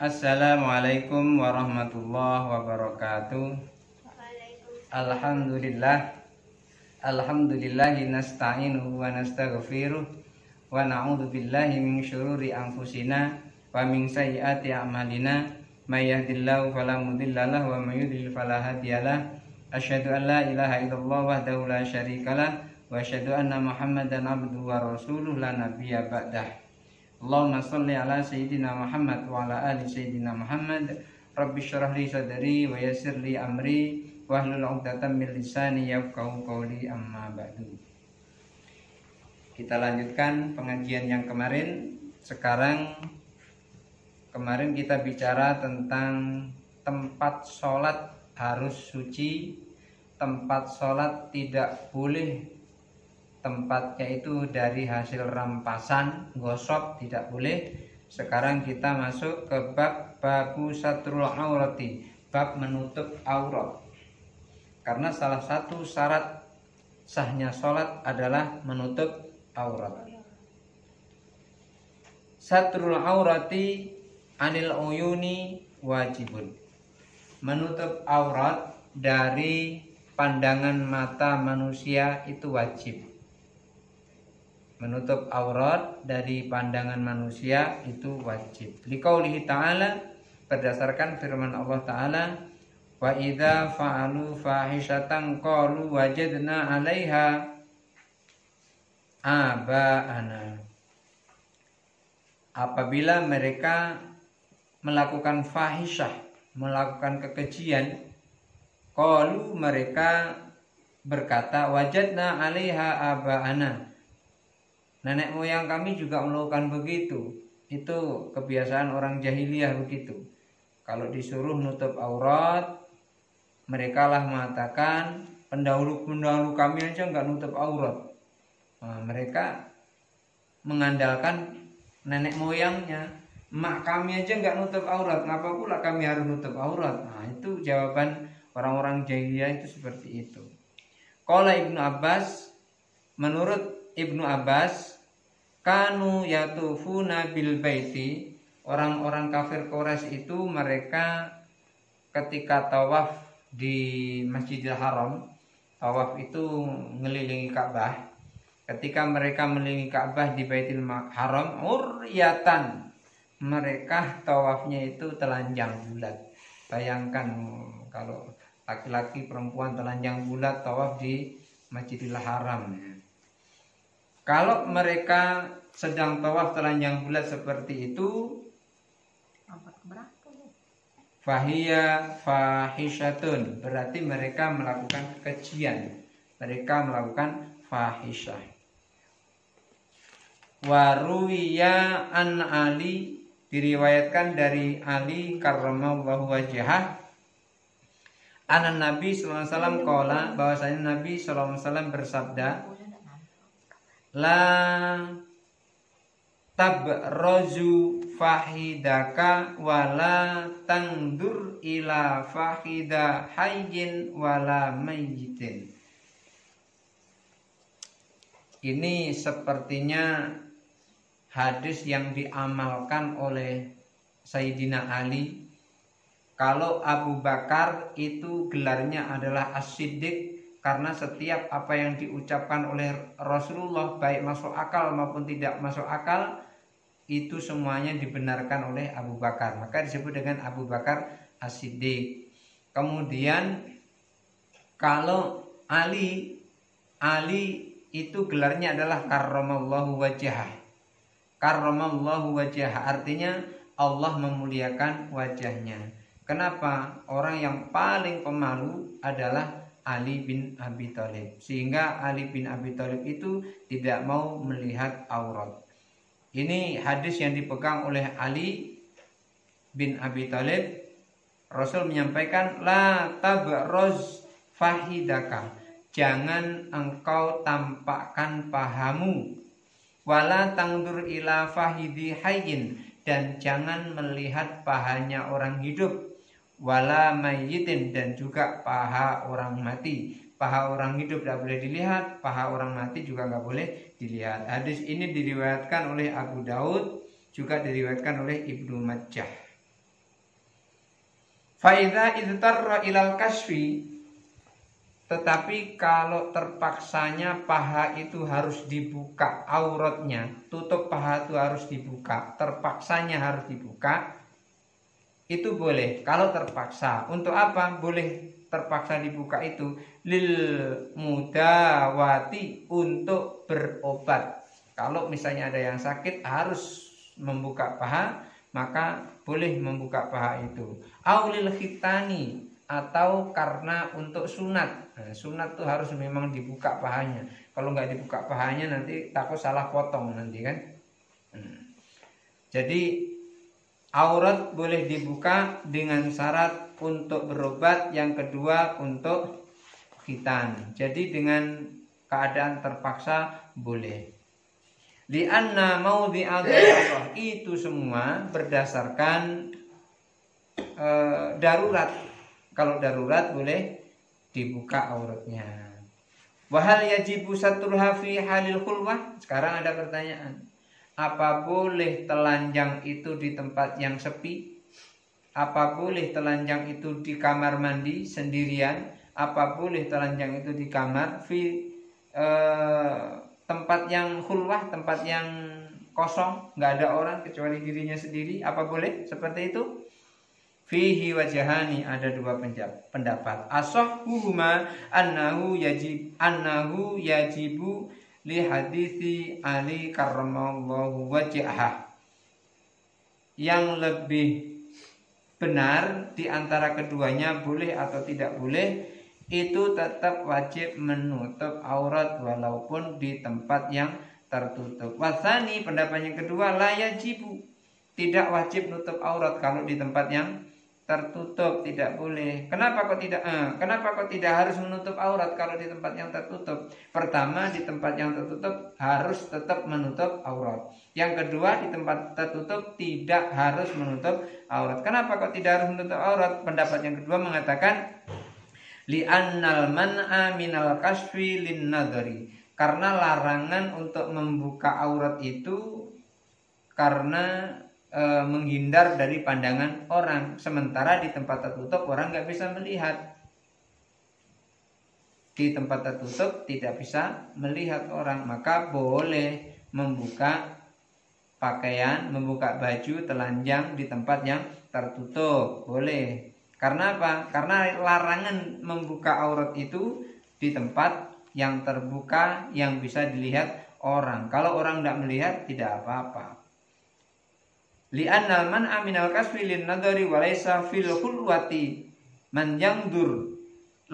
Assalamualaikum warahmatullahi wabarakatuh. Alhamdulillahi nasta'inuhu wa nastaghfiruh wa na'udzu billahi min syururi anfusina wa min sayyiati a'malina may yahdihillahu fala mudhillalah wa may yudhlil fala hadiyalah. Asyhadu an la ilaha illallah wahdahu la syarikalah wa asyhadu anna Muhammadan abduhu wa rasuluh la nabiyya ba'dah. Allahumma sholli ala sayyidina Muhammad wa ala ali sayyidina Muhammad. Rabbi syrah li sadri wa yassir li amri wahlul 'uqdatam min lisani yafqahu qawli, amma ba'du. Kita lanjutkan pengajian yang kemarin. Kemarin kita bicara tentang tempat sholat harus suci, tempat sholat tidak boleh tempatnya itu dari hasil rampasan, gosok, tidak boleh. Sekarang kita masuk ke babu satrul aurati, bab menutup aurat. Karena salah satu syarat sahnya sholat adalah menutup aurat. Satrul aurati anil uyuni wajibun. Menutup aurat dari pandangan mata manusia itu wajib. Menutup aurat dari pandangan manusia itu wajib. Liqaulihi ta'ala, berdasarkan firman Allah Ta'ala, wa idza fa'alu fahishatan qalu wajadna 'alaiha aba'ana. Apabila mereka melakukan fahisyah, melakukan kekejian, qalu, mereka berkata, wajadna 'alaiha aba'ana, nenek moyang kami juga melakukan begitu. Itu kebiasaan orang jahiliyah begitu. Kalau disuruh nutup aurat, mereka lah mengatakan, pendahulu-pendahulu kami aja nggak nutup aurat. Nah, mereka mengandalkan nenek moyangnya. Mak kami aja nggak nutup aurat, ngapa pula kami harus nutup aurat? Nah, itu jawaban orang-orang jahiliyah itu seperti itu. Qala Ibnu Abbas, menurut Ibnu Abbas, kanu yatufuna bil baiti, orang-orang kafir Quraisy itu mereka ketika tawaf di Masjidil Haram, tawaf itu ngelilingi Ka'bah. Ketika mereka mengelilingi Ka'bah di Baitul Haram, uryatan, mereka tawafnya itu telanjang bulat. Bayangkan kalau laki-laki perempuan telanjang bulat tawaf di Masjidil Haram. Kalau mereka sedang tawaf telanjang bulat seperti itu, fahiya fahisyatun, berarti mereka melakukan kekejian, mereka melakukan fahisyah. Waruwiya an Ali, diriwayatkan dari Ali karramallahu wajhah, anan Nabi sallallahu alaihi wasallam qala, bahwasanya Nabi sallallahu alaihi wasallam bersabda, la tabrozu fahidaka wala tangdur ila fahida hayyin wala mayyitin. Ini sepertinya hadis yang diamalkan oleh Sayyidina Ali. Kalau Abu Bakar itu gelarnya adalah As-Siddiq, karena setiap apa yang diucapkan oleh Rasulullah, baik masuk akal maupun tidak masuk akal, itu semuanya dibenarkan oleh Abu Bakar. Maka disebut dengan Abu Bakar As-Siddiq. Kemudian kalau Ali itu gelarnya adalah karramallahu wajhah. Karramallahu wajhah artinya Allah memuliakan wajahnya. Kenapa? Orang yang paling pemalu adalah Ali bin Abi Thalib, sehingga Ali bin Abi Thalib itu tidak mau melihat aurat. Ini hadis yang dipegang oleh Ali bin Abi Thalib. Rasul menyampaikan, la tabroz fahidaka, jangan engkau tampakkan pahamu, wala tangdur ila fahidi hayyin, dan jangan melihat pahanya orang hidup, wala mayyitin, dan juga paha orang mati. Paha orang hidup tidak boleh dilihat, paha orang mati juga nggak boleh dilihat. Hadis ini diriwayatkan oleh Abu Daud, juga diriwayatkan oleh Ibnu Majah. Faidza idtarra ilal kasfi, tetapi kalau terpaksanya paha itu harus dibuka auratnya, tutup paha itu harus dibuka, terpaksanya harus dibuka, itu boleh kalau terpaksa. Untuk apa boleh terpaksa dibuka itu? Lil mudawati, untuk berobat. Kalau misalnya ada yang sakit harus membuka paha, maka boleh membuka paha itu. Aulil khitani, atau karena untuk sunat. Nah, sunat tuh harus memang dibuka pahanya. Kalau nggak dibuka pahanya nanti takut salah potong nanti kan. Jadi aurat boleh dibuka dengan syarat untuk berobat, yang kedua untuk khitan. Jadi dengan keadaan terpaksa boleh. Li'anna maudhi'a darurah, itu semua berdasarkan darurat. Kalau darurat boleh dibuka auratnya. Wahal yajibu saturha fi halil khulwah. Sekarang ada pertanyaan. Apa boleh telanjang itu di tempat yang sepi? Apa boleh telanjang itu di kamar mandi sendirian? Apa boleh telanjang itu di kamar tempat yang khulwah, tempat yang kosong, nggak ada orang kecuali dirinya sendiri? Apa boleh seperti itu? Fihi wajhani, ada dua pendapat. Ashahhuhuma annahu yajibu li hadithi Ali karramallahu wajhah. Yang lebih benar di antara keduanya, boleh atau tidak boleh, itu tetap wajib menutup aurat walaupun di tempat yang tertutup. Wasani, pendapat yang kedua, la yajibu, tidak wajib nutup aurat kalau di tempat yang tertutup, tidak boleh. Kenapa kok tidak harus menutup aurat kalau di tempat yang tertutup? Pertama, di tempat yang tertutup harus tetap menutup aurat. Yang kedua, di tempat tertutup tidak harus menutup aurat. Kenapa kok tidak harus menutup aurat? Pendapat yang kedua mengatakan li'annal man'a minal kasfi lin nadhari, karena larangan untuk membuka aurat itu karena menghindar dari pandangan orang. Sementara di tempat tertutup orang nggak bisa melihat. Di tempat tertutup tidak bisa melihat orang, maka boleh membuka pakaian, membuka baju telanjang di tempat yang tertutup, boleh. Karena apa? Karena larangan membuka aurat itu di tempat yang terbuka yang bisa dilihat orang. Kalau orang tidak melihat tidak apa-apa. Li'annal man'a minal kasfi lin nadhari wa laysa fil khulwati man yangdur.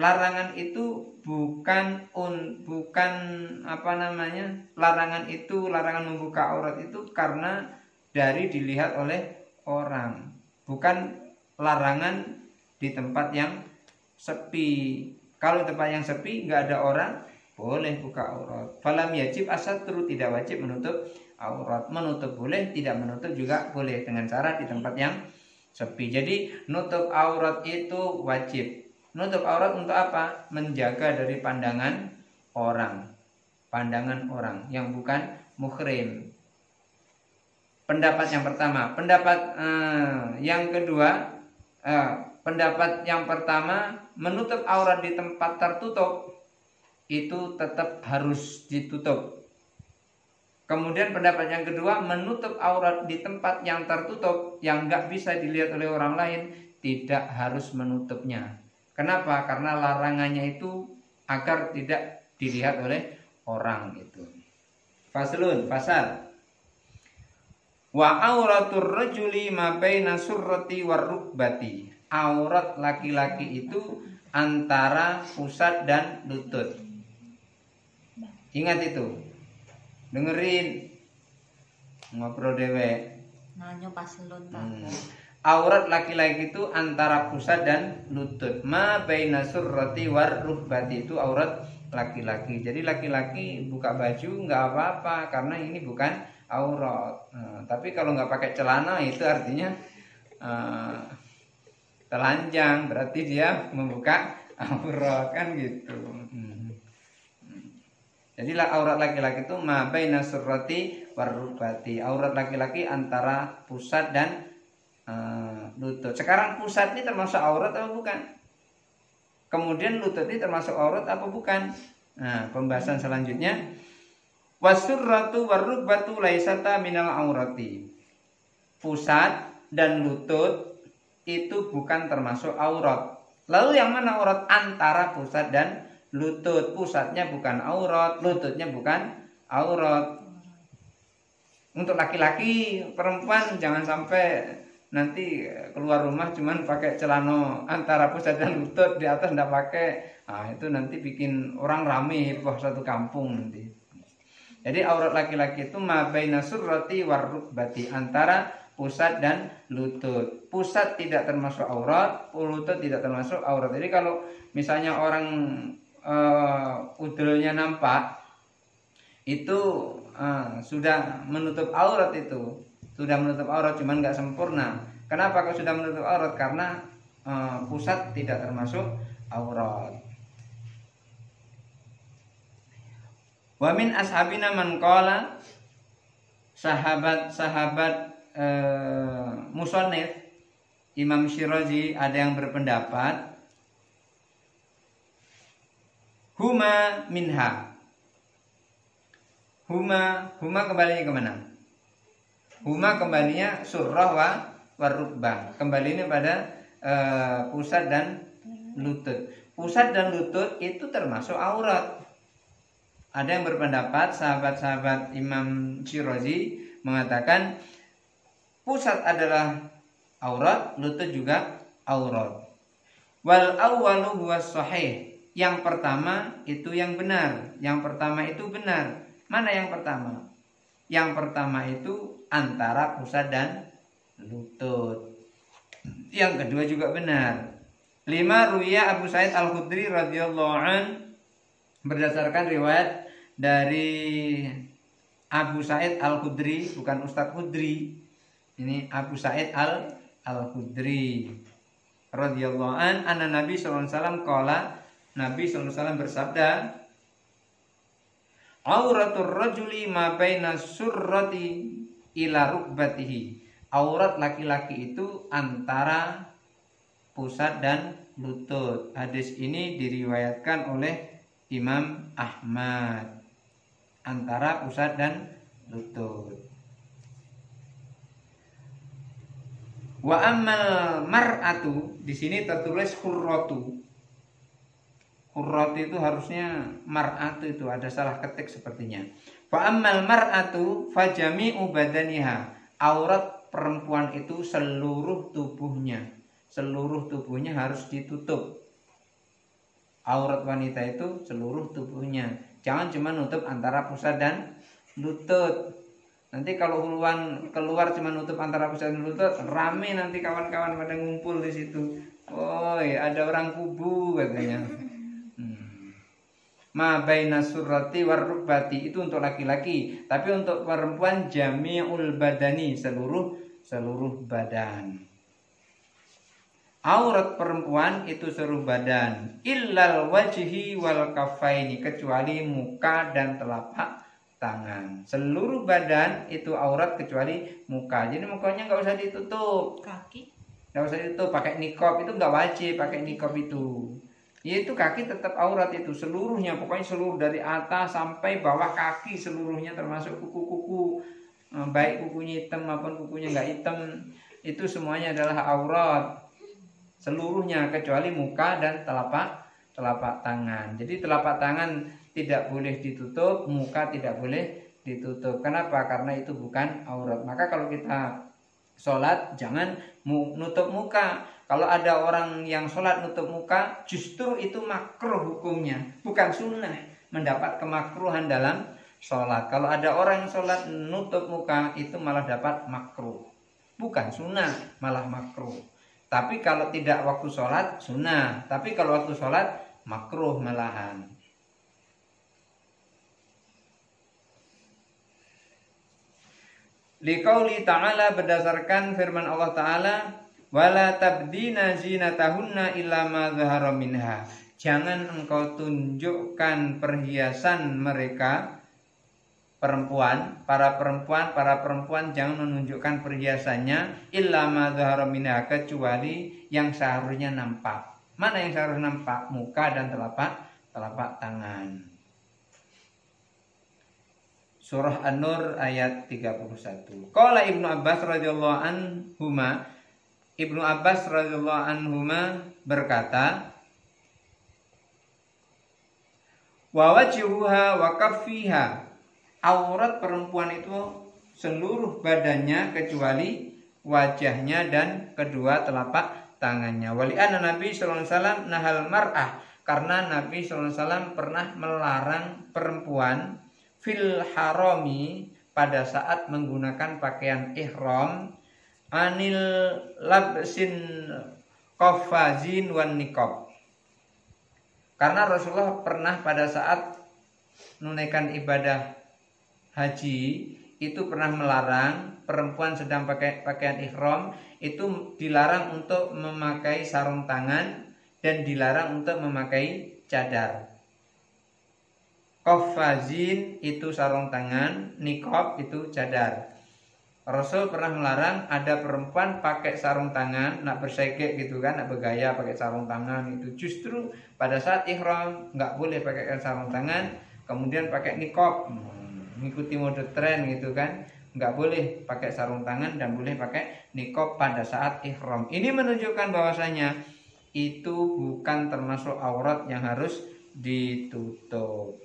Larangan itu bukan larangan membuka aurat itu karena dari dilihat oleh orang, bukan larangan di tempat yang sepi. Kalau tempat yang sepi nggak ada orang, boleh buka aurat. Falam yajib asatru, tidak wajib menutup aurat. Menutup boleh, tidak menutup juga boleh, dengan cara di tempat yang sepi. Jadi nutup aurat itu wajib. Nutup aurat untuk apa? Menjaga dari pandangan orang. Pandangan orang yang bukan muhrim. Pendapat yang pertama. Yang kedua, pendapat yang pertama, menutup aurat di tempat tertutup itu tetap harus ditutup. Kemudian pendapat yang kedua, menutup aurat di tempat yang tertutup yang nggak bisa dilihat oleh orang lain, tidak harus menutupnya. Kenapa? Karena larangannya itu agar tidak dilihat oleh orang itu. Faslun, pasal. Wa auratur rajuli ma baina surrati war rukbati. Aurat laki-laki itu antara pusat dan lutut. Ingat itu. Dengerin. Ngobrol dewe. Nanyo paslon Aurat laki-laki itu antara pusat dan lutut. Ma baina surrati war rukbati, itu aurat laki-laki. Jadi laki-laki buka baju nggak apa-apa karena ini bukan aurat. Tapi kalau nggak pakai celana itu artinya telanjang, berarti dia membuka aurat kan gitu. Jadi aurat laki-laki itu ma baina surrati war rukbati. Aurat laki-laki antara pusat dan lutut. Sekarang pusat ini termasuk aurat atau bukan? Kemudian lutut ini termasuk aurat apa bukan? Nah, pembahasan selanjutnya, wasurratu warrubbatu laisata minal aurati. Pusat dan lutut itu bukan termasuk aurat. Lalu yang mana aurat? Antara pusat dan lutut. Pusatnya bukan aurat, lututnya bukan aurat. Untuk laki-laki, perempuan jangan sampai nanti keluar rumah cuman pakai celana antara pusat dan lutut, di atas enggak pakai. Nah, itu nanti bikin orang rame heboh satu kampung nanti. Jadi aurat laki-laki itu ma baina surrati warrukbati, antara pusat dan lutut. Pusat tidak termasuk aurat, lutut tidak termasuk aurat. Jadi kalau misalnya orang udulnya nampak, itu sudah menutup aurat, itu sudah menutup aurat, cuman nggak sempurna. Kenapa kalau sudah menutup aurat? Karena pusat tidak termasuk aurat. Wa min ashabina man qala, sahabat-sahabat musannif Imam Syirazi ada yang berpendapat huma minha. Huma kembalinya kemana? Huma kembalinya surrah warukbah. Kembalinya pada pusat dan lutut. Pusat dan lutut itu termasuk aurat. Ada yang berpendapat, sahabat-sahabat Imam Syirazi mengatakan pusat adalah aurat, lutut juga aurat. Wal awwalu huwas sahih. Yang pertama itu yang benar. Yang pertama itu benar. Mana yang pertama? Yang pertama itu antara pusat dan lutut. Yang kedua juga benar. 5 ruya Abu Sa'id Al-Khudri radhiyallahu an, berdasarkan riwayat dari Abu Sa'id Al-Khudri, bukan Ustadz Khudri. Ini Abu Sa'id Al-Khudri radhiyallahu an, anna Nabi sallallahu alaihi wasallam qala, Nabi sallallahu alaihi wasallam bersabda, auratur rajuli ma baina surrati ila rukbatihi. Aurat laki-laki itu antara pusat dan lutut. Hadis ini diriwayatkan oleh Imam Ahmad, antara pusat dan lutut. Wa ammal mar'atu, di sini tertulis hurratu. Hurrat itu harusnya mar'atu, itu ada salah ketik sepertinya. Fa ammal mar'atu fajami'u badaniha. Aurat perempuan itu seluruh tubuhnya. Seluruh tubuhnya harus ditutup. Aurat wanita itu seluruh tubuhnya. Jangan cuma nutup antara pusat dan lutut. Nanti kalau keluar cuma nutup antara pusat dan lutut, rame nanti kawan-kawan pada ngumpul di situ. Oh, ya, ada orang kubu katanya. Ma baina surrati warrukbati itu untuk laki-laki, tapi untuk perempuan jami'ul badani, seluruh badan. Aurat perempuan itu seluruh badan, illal wajhi wal kafaini, kecuali muka dan telapak tangan. Seluruh badan itu aurat kecuali muka. Jadi mukanya nggak usah ditutup. Kaki nggak usah ditutup, pakai niqab itu nggak wajib pakai niqab itu. Yaitu kaki tetap aurat itu seluruhnya, pokoknya seluruh dari atas sampai bawah kaki seluruhnya, termasuk kuku-kuku, baik kukunya hitam maupun kukunya nggak hitam, itu semuanya adalah aurat seluruhnya kecuali muka dan telapak tangan. Jadi telapak tangan tidak boleh ditutup, muka tidak boleh ditutup. Kenapa? Karena itu bukan aurat. Maka kalau kita sholat jangan nutup muka. Kalau ada orang yang sholat nutup muka, justru itu makruh hukumnya, bukan sunnah. Mendapat kemakruhan dalam sholat. Kalau ada orang yang sholat nutup muka, itu malah dapat makruh, bukan sunnah, malah makruh. Tapi kalau tidak waktu sholat, sunnah. Tapi kalau waktu sholat, makruh malahan. Liqauli ta'ala, berdasarkan firman Allah Ta'ala, wala tabdina zinatahunna illa ma zahara minha. Jangan engkau tunjukkan perhiasan mereka para perempuan jangan menunjukkan perhiasannya illa ma dzahara minha, kecuali yang seharusnya nampak. Mana yang seharusnya nampak? Muka dan telapak tangan. Surah An-Nur ayat 31. Qala Ibnu Abbas radhiyallahu anhuma, Ibnu Abbas radhiyallahu anhuma berkata, wa wajhuha wa kaffiha, aurat perempuan itu seluruh badannya kecuali wajahnya dan kedua telapak tangannya. Wali anna Nabi sallallahu alaihi wasallam nahal mar'ah, karena Nabi sallallahu alaihi wasallam pernah melarang perempuan fil harami, pada saat menggunakan pakaian ihram, anil labsin qaffazin wan niqab. Karena Rasulullah pernah pada saat menunaikan ibadah haji itu pernah melarang perempuan sedang pakai pakaian ihram itu dilarang untuk memakai sarung tangan dan dilarang untuk memakai cadar. Qaffazin itu sarung tangan, niqab itu cadar. Rasul pernah melarang ada perempuan pakai sarung tangan, nak bersegek gitu kan, nak bergaya pakai sarung tangan itu. Justru pada saat ihram nggak boleh pakai sarung tangan, kemudian pakai niqab, mengikuti mode tren gitu kan. Nggak boleh pakai sarung tangan dan boleh pakai niqab pada saat ihram. Ini menunjukkan bahwasanya itu bukan termasuk aurat yang harus ditutup.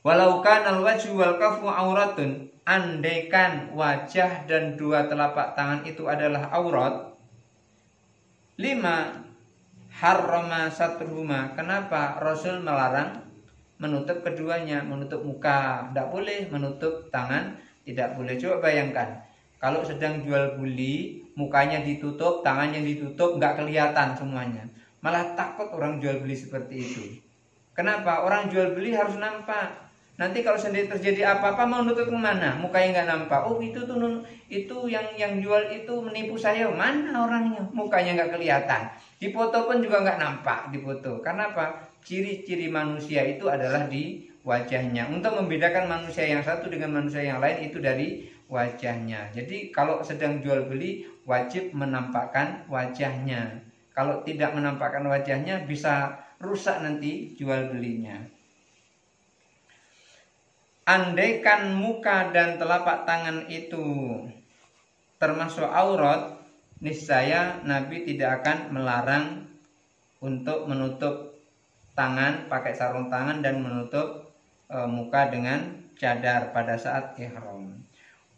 Walau kana al-wajhu wal kaffu auratun, andaikan wajah dan dua telapak tangan itu adalah aurat, lima harrama satruhuma, kenapa Rasul melarang menutup keduanya, menutup muka tidak boleh, menutup tangan tidak boleh. Coba bayangkan kalau sedang jual beli, mukanya ditutup, tangannya ditutup, nggak kelihatan semuanya, malah takut orang jual beli seperti itu. Kenapa? Orang jual beli harus nampak. Nanti kalau sendiri terjadi apa-apa mau nutup kemana? Mukanya nggak nampak. Oh itu yang jual itu menipu saya. Mana orangnya? Mukanya nggak kelihatan. Di foto pun juga nggak nampak di foto. Karena apa? Ciri-ciri manusia itu adalah di wajahnya. Untuk membedakan manusia yang satu dengan manusia yang lain itu dari wajahnya. Jadi kalau sedang jual beli wajib menampakkan wajahnya. Kalau tidak menampakkan wajahnya bisa rusak nanti jual belinya. Andaikan muka dan telapak tangan itu termasuk aurat, niscaya Nabi tidak akan melarang untuk menutup tangan pakai sarung tangan dan menutup muka dengan cadar pada saat ihram.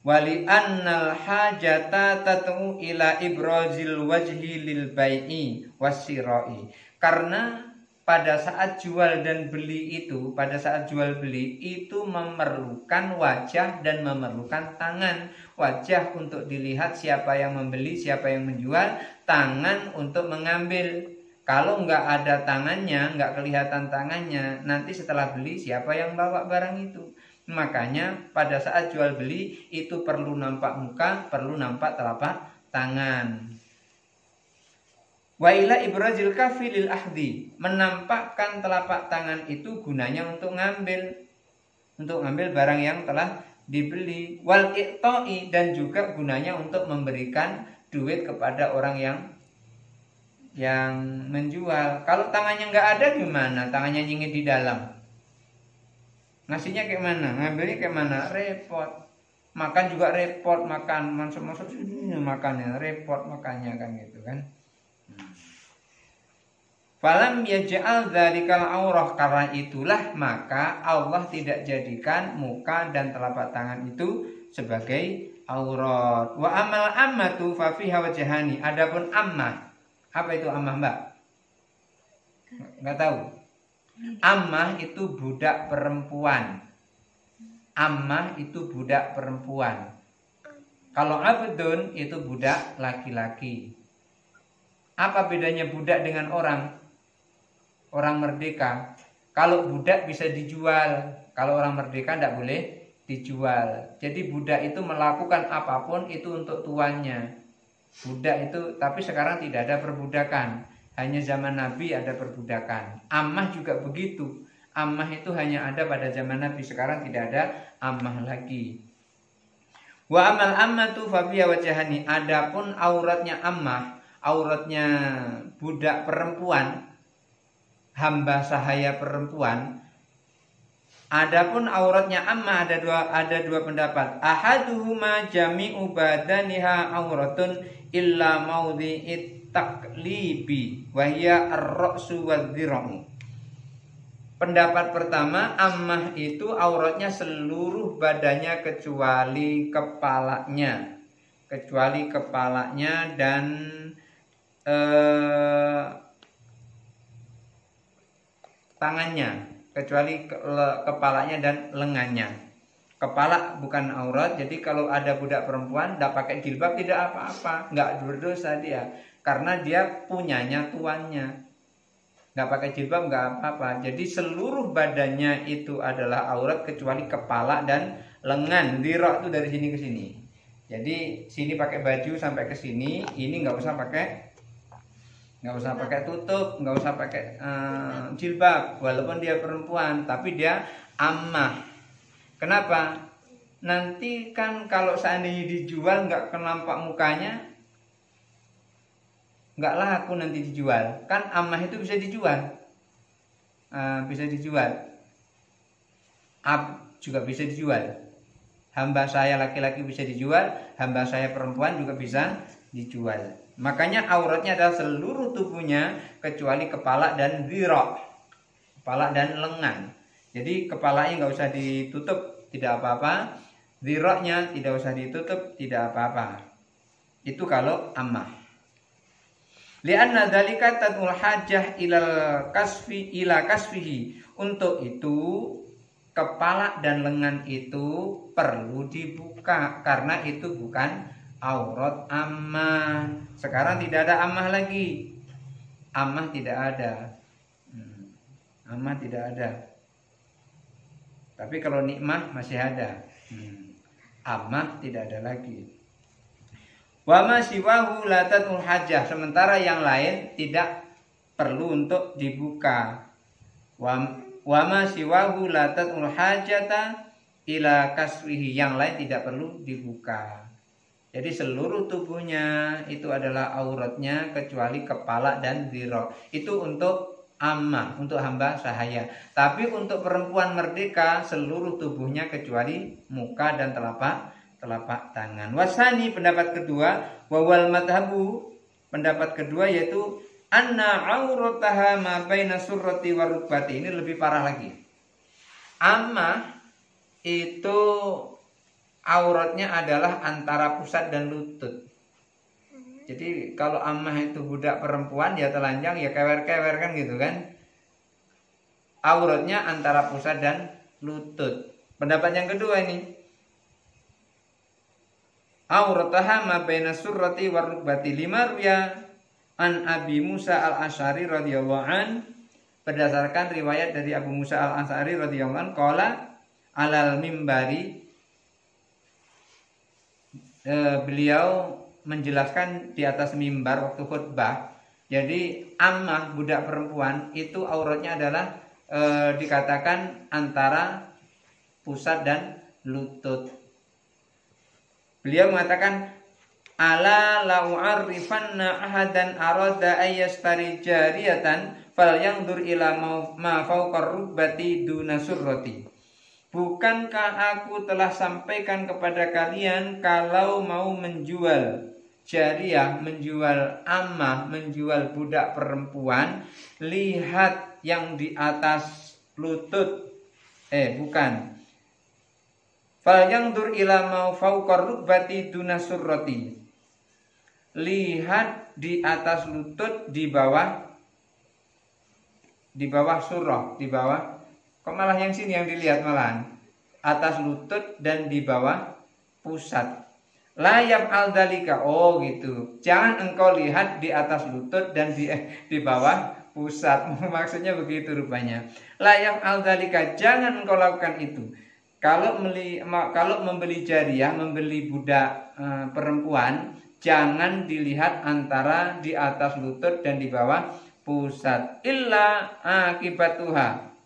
Wali annal hajata tat'u ila ibrazil wajhi lil bai'i wasyira'i, karena pada saat jual dan beli itu, pada saat jual beli itu memerlukan wajah dan memerlukan tangan. Wajah untuk dilihat siapa yang membeli, siapa yang menjual, tangan untuk mengambil. Kalau nggak ada tangannya, nggak kelihatan tangannya, nanti setelah beli siapa yang bawa barang itu. Makanya pada saat jual beli itu perlu nampak muka, perlu nampak telapak tangan. Wa ila ibrazil kaffi lil ahdi, menampakkan telapak tangan itu gunanya untuk ngambil barang yang telah dibeli. Wal iqta'i, dan juga gunanya untuk memberikan duit kepada orang yang menjual. Kalau tangannya nggak ada gimana? Tangannya nyengit di dalam, ngasihnya kayak mana? Ngambilnya kayak mana? Repot. Makan juga repot, masuk makannya repot, makannya kan gitu kan. Falam yaj'al dzalikal aurah, karena itulah maka Allah tidak jadikan muka dan telapak tangan itu sebagai aurat. Wa amal ammatu fa fiha wajhani, adapun ammah, apa itu ammah, Mbak? Enggak tahu. Ammah itu budak perempuan. Ammah itu budak perempuan. Kalau abdun itu budak laki-laki. Apa bedanya budak dengan orang merdeka? Kalau budak bisa dijual, kalau orang merdeka tidak boleh dijual. Jadi budak itu melakukan apapun itu untuk tuannya. Budak itu, tapi sekarang tidak ada perbudakan. Hanya zaman Nabi ada perbudakan. Ammah juga begitu. Ammah itu hanya ada pada zaman Nabi, sekarang tidak ada ammah lagi. Wa amal ammatu fabiha wajhani. Adapun auratnya ammah, auratnya budak perempuan, hamba sahaya perempuan. Adapun auratnya ammah ada dua pendapat. Ahaduhuma jami'u badaniha auratun illa maudhi'it taqlibi wa hiya ar-ra'su wadh-dhira'u. Pendapat pertama, ammah itu auratnya seluruh badannya kecuali kepalanya. Kecuali kepalanya dan tangannya, kecuali kepalanya dan lengannya. Kepala bukan aurat, jadi kalau ada budak perempuan tidak pakai jilbab tidak apa-apa, nggak berdosa dia, karena dia punyanya tuannya. Nggak pakai jilbab nggak apa-apa. Jadi seluruh badannya itu adalah aurat kecuali kepala dan lengan. Dhira' itu dari sini ke sini. Jadi sini pakai baju sampai ke sini, ini nggak usah pakai tutup, nggak usah pakai jilbab, walaupun dia perempuan, tapi dia ammah. Kenapa? Nanti kan kalau seandainya dijual nggak kenampak mukanya, nggak laku nanti dijual. Kan ammah itu bisa dijual, bisa dijual. Juga bisa dijual. Hamba saya laki-laki bisa dijual, hamba saya perempuan juga bisa dijual. Makanya auratnya adalah seluruh tubuhnya kecuali kepala dan dhira', kepala dan lengan. Jadi kepalanya nggak usah ditutup, tidak apa-apa. Dhira'nya tidak usah ditutup, tidak apa-apa. Itu kalau ammah. Lianna dzalika tadul hajah ila kasfihi. Untuk itu kepala dan lengan itu perlu dibuka karena itu bukan aurat ammah. Sekarang tidak ada ammah lagi. Ammah tidak ada. Ammah tidak ada. Tapi kalau nikmah masih ada. Ammah tidak ada lagi. Wa ma siwahu la tadul hajah. Sementara yang lain tidak perlu untuk dibuka. Wa ma siwahu la tadul hajata ila kaswihi. Yang lain tidak perlu dibuka. Jadi seluruh tubuhnya itu adalah auratnya kecuali kepala dan dhira'. Itu untuk ammah, untuk hamba sahaya. Tapi untuk perempuan merdeka seluruh tubuhnya kecuali muka dan telapak tangan. Wasani pendapat kedua, wawal madhabu pendapat kedua yaitu anna aurataha ma baina surrati wa rukbati. Ini lebih parah lagi. Ammah itu auratnya adalah antara pusat dan lutut. Jadi kalau ammah itu budak perempuan ya telanjang ya kewer-kewer kan gitu kan. Auratnya antara pusat dan lutut. Pendapat yang kedua ini, aurataha ma baina surrati wa rukbati lima ruya an Abi Musa al-Asy'ari radhiyallahu an. Berdasarkan riwayat dari Abu Musa al-Asy'ari radhiyallahu an qala alal mimbari, beliau menjelaskan di atas mimbar waktu khutbah. Jadi ammah budak perempuan itu auratnya adalah dikatakan antara pusat dan lutut. Beliau mengatakan ala la u'arrifanna ahadan arada ayyastari jariyatan falyanzur ila ma fawqa rukbati duna surrati. Bukankah aku telah sampaikan kepada kalian kalau mau menjual jariyah, menjual ammah, menjual budak perempuan, lihat yang di atas lutut. Bukan. Falyanzur ila ma fawqa rukbati duna surrati. Lihat di atas lutut, di bawah surah, di bawah. Kok malah yang sini yang dilihat malahan? Atas lutut dan di bawah pusat. Layam al-dalika. Oh gitu. Jangan engkau lihat di atas lutut dan di bawah pusat. Maksudnya begitu rupanya. Layam al-dalika. Jangan engkau lakukan itu. Kalau membeli jariyah, membeli budak perempuan, jangan dilihat antara di atas lutut dan di bawah pusat. Illa akibatuha.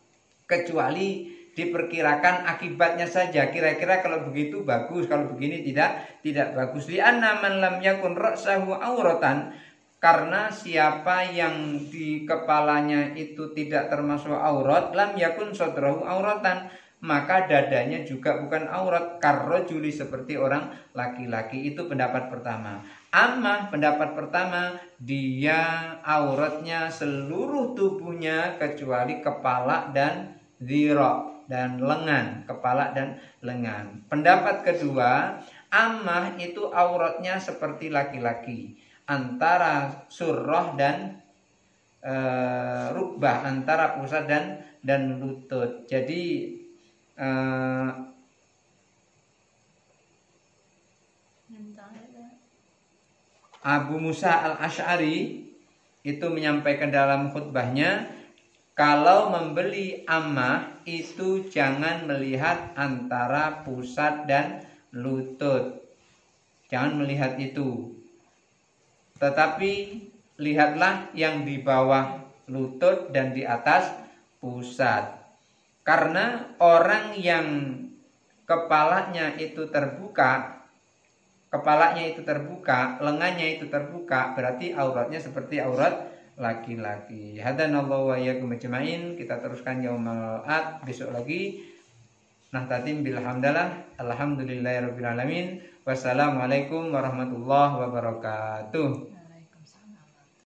kecuali diperkirakan akibatnya saja. Kira-kira kalau begitu bagus, kalau begini tidak bagus. Li'anna man lam yakun ra'sahu auratan, karena siapa yang di kepalanya itu tidak termasuk aurat, lam yakun sadrahu auratan, maka dadanya juga bukan aurat. Karrojuli, seperti orang laki-laki. Itu pendapat pertama. Amma pendapat pertama, dia auratnya seluruh tubuhnya kecuali kepala dan dhira dan lengan, kepala dan lengan. Pendapat kedua, ammah itu auratnya seperti laki-laki, antara surrah dan rukbah, antara pusat dan lutut. Jadi Abu Musa al-Asy'ari itu menyampaikan dalam khutbahnya, kalau membeli ammah itu jangan melihat antara pusat dan lutut. Jangan melihat itu. Tetapi lihatlah yang di bawah lutut dan di atas pusat. Karena orang yang kepalanya itu terbuka, lengannya itu terbuka, berarti auratnya seperti aurat laki-laki. Hadanallahu wa iyyakum ajmain. Kita teruskan yaumal ad besok lagi. Nahtatim bil hamdalah. Alhamdulillahirabbil alamin. Wassalamualaikum warahmatullahi wabarakatuh.